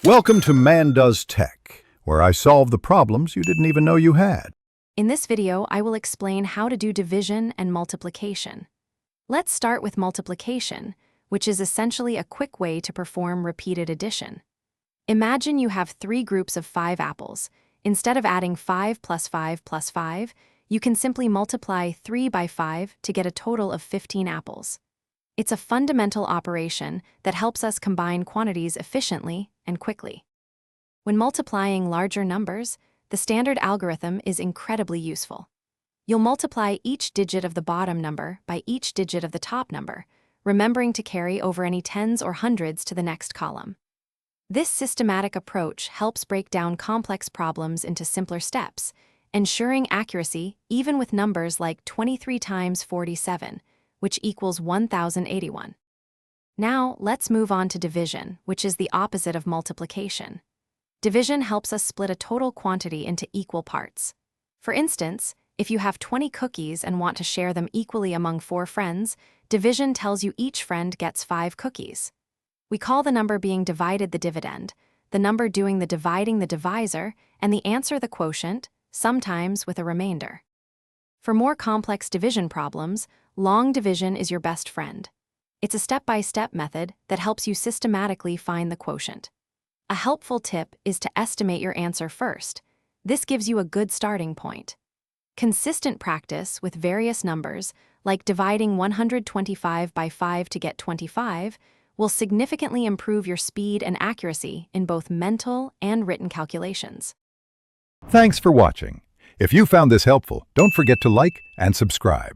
Welcome to Man Does Tech, where I solve the problems you didn't even know you had. In this video, I will explain how to do division and multiplication. Let's start with multiplication, which is essentially a quick way to perform repeated addition. Imagine you have 3 groups of 5 apples. Instead of adding 5 plus 5 plus 5, you can simply multiply 3 by 5 to get a total of 15 apples. It's a fundamental operation that helps us combine quantities efficiently and quickly. When multiplying larger numbers, the standard algorithm is incredibly useful. You'll multiply each digit of the bottom number by each digit of the top number, remembering to carry over any tens or hundreds to the next column. This systematic approach helps break down complex problems into simpler steps, ensuring accuracy even with numbers like 23 times 47, which equals 1081. Now, let's move on to division, which is the opposite of multiplication. Division helps us split a total quantity into equal parts. For instance, if you have 20 cookies and want to share them equally among 4 friends, division tells you each friend gets 5 cookies. We call the number being divided the dividend, the number doing the dividing the divisor, and the answer the quotient, sometimes with a remainder. For more complex division problems, long division is your best friend. It's a step-by-step method that helps you systematically find the quotient. A helpful tip is to estimate your answer first. This gives you a good starting point. Consistent practice with various numbers, like dividing 125 by 5 to get 25, will significantly improve your speed and accuracy in both mental and written calculations. Thanks for watching. If you found this helpful, don't forget to like and subscribe.